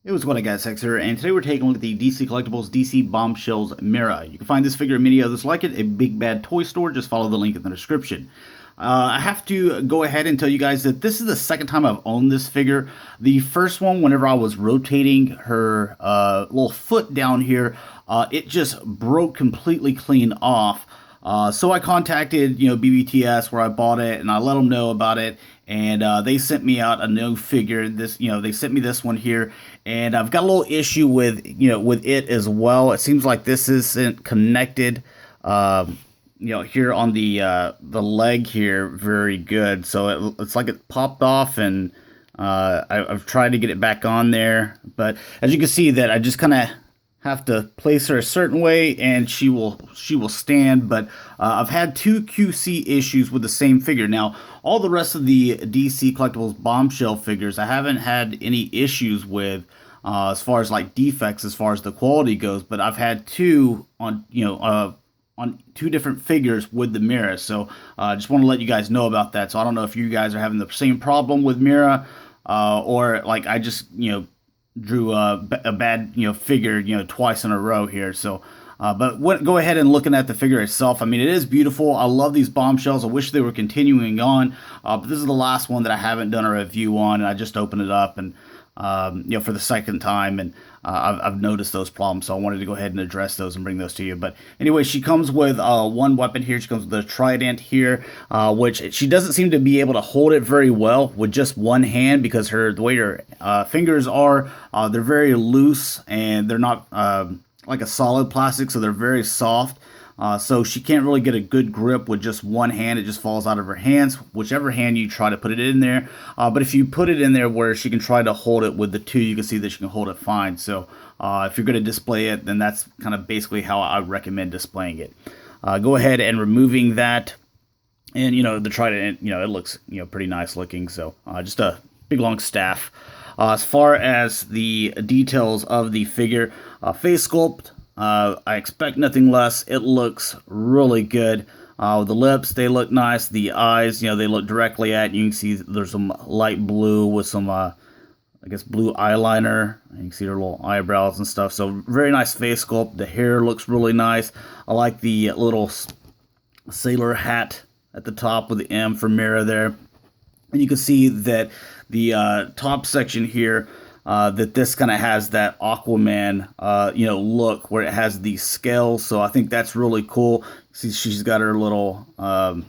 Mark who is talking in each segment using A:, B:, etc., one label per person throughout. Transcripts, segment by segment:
A: Hey, what's going on, guys? Hex here, and today we're taking a look at the DC Collectibles DC Bombshells Mera. You can find this figure and many others like it at Big Bad Toy Store. Just follow the link in the description. I have to go ahead and tell you guys that this is the second time I've owned this figure. The first one, whenever I was rotating her little foot down here, it just broke completely clean off. So I contacted, BBTS where I bought it, and I let them know about it, and they sent me out a new figure. They sent me this one here, and I've got a little issue with, with it as well. It seems like this isn't connected, here on the leg here very good. So it's like it popped off, and I've tried to get it back on there, but as you can see, that I just kind of have to place her a certain way and she will stand. But I've had two QC issues with the same figure. Now all the rest of the DC Collectibles Bombshell figures I haven't had any issues with, as far as like defects as far as the quality goes, but I've had two on on two different figures with the Mera. So I just want to let you guys know about that. So I don't know if you guys are having the same problem with Mera, or like I just drew a bad figure twice in a row here. So go ahead and looking at the figure itself, I mean, it is beautiful. I love these bombshells. I wish they were continuing on, but this is the last one that I haven't done a review on, and I just opened it up, and for the second time, and I've noticed those problems, so I wanted to go ahead and address those and bring those to you. But anyway, she comes with one weapon here. She comes with the Trident here, which she doesn't seem to be able to hold it very well with just one hand, because the way her fingers are, they're very loose, and they're not like a solid plastic, so they're very soft. So she can't really get a good grip with just one hand. It just falls out of her hands, whichever hand you try to put it in there. But if you put it in there where she can try to hold it with the two, you can see that she can hold it fine. So if you're going to display it, then that's kind of basically how I recommend displaying it. Go ahead and removing that. And, the Trident, it looks, pretty nice looking. So just a big long staff. As far as the details of the figure, face sculpt, I expect nothing less. It looks really good. The lips, they look nice. The eyes, they look directly at you. You can see there's some light blue with some, I guess, blue eyeliner. You can see her little eyebrows and stuff. So very nice face sculpt. The hair looks really nice. I like the little sailor hat at the top with the M for Mera there. And you can see that the top section here, that this kind of has that Aquaman, look, where it has these scales. So I think that's really cool. See, she's got her little, I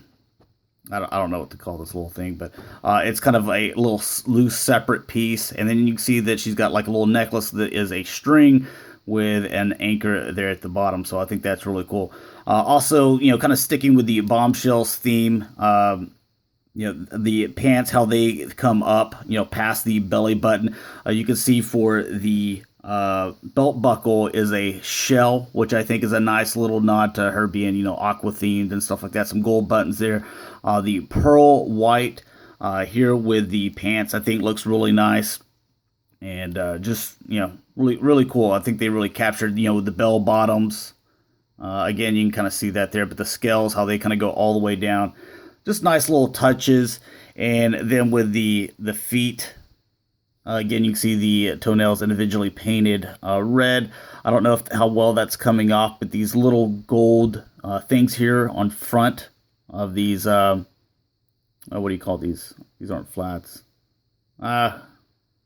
A: don't know what to call this little thing, but it's kind of a little loose separate piece. And then you can see that she's got like a little necklace that is a string with an anchor there at the bottom. So I think that's really cool. Also, kind of sticking with the Bombshells theme, the pants, how they come up, past the belly button. You can see for the belt buckle is a shell, which I think is a nice little nod to her being, aqua themed and stuff like that. Some gold buttons there. The pearl white here with the pants, I think looks really nice. And just, really, really cool. I think they really captured, with the bell bottoms. Again, you can kind of see that there, but the scales, how they kind of go all the way down. Just nice little touches. And then with the feet, again, you can see the toenails individually painted red. I don't know how well that's coming off, but these little gold things here on front of these, what do you call these? These aren't flats. I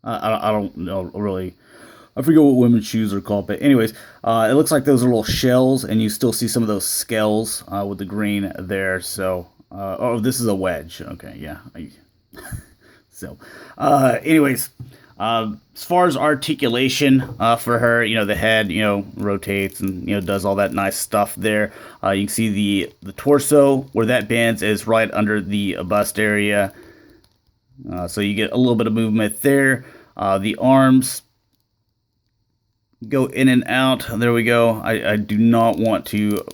A: don't know really. I forget what women's shoes are called, but anyways, it looks like those are little shells, and you still see some of those scales with the green there. So, oh, this is a wedge. Okay, yeah. So, anyways, as far as articulation for her, the head, rotates and does all that nice stuff there. You can see the torso where that bends is right under the bust area. So you get a little bit of movement there. The arms go in and out. There we go. I do not want to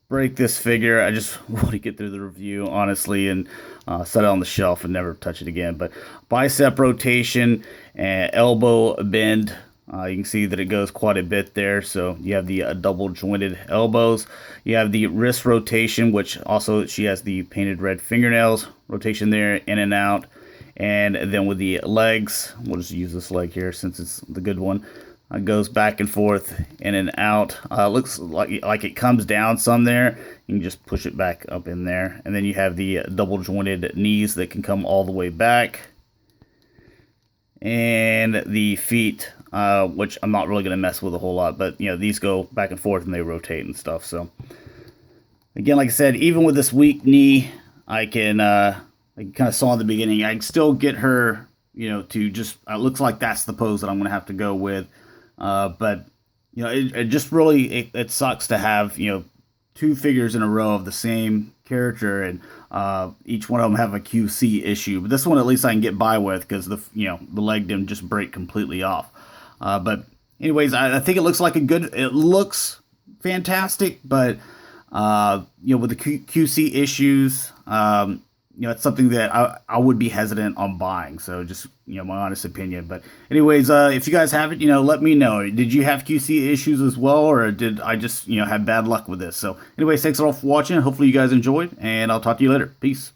A: break this figure. I just want to get through the review, honestly, and set it on the shelf and never touch it again. But bicep rotation and elbow bend. You can see that it goes quite a bit there. So you have the double jointed elbows. You have the wrist rotation, which also she has the painted red fingernails rotation there, in and out. And then with the legs, we'll just use this leg here since it's the good one. It goes back and forth, in and out. Looks like it comes down some there. You can just push it back up in there. And then you have the double jointed knees that can come all the way back. And the feet, which I'm not really going to mess with a whole lot, but you know, these go back and forth and they rotate and stuff. So again, like I said, even with this weak knee, I can, like you kind of saw in the beginning, I can still get her, you know, to just, it looks like that's the pose that I'm going to have to go with. But you know, it just really, it sucks to have, you know, two figures in a row of the same character, and each one of them have a QC issue. But this one, at least I can get by with, because the, you know, the leg didn't just break completely off. But anyways, I think it looks like it looks fantastic, but you know, with the QC issues, you know, it's something that I would be hesitant on buying. So just, you know, my honest opinion. But anyways, if you guys have it, you know, let me know. Did you have QC issues as well, or did I just, you know, have bad luck with this? So anyways, thanks all for watching. Hopefully you guys enjoyed, and I'll talk to you later. Peace.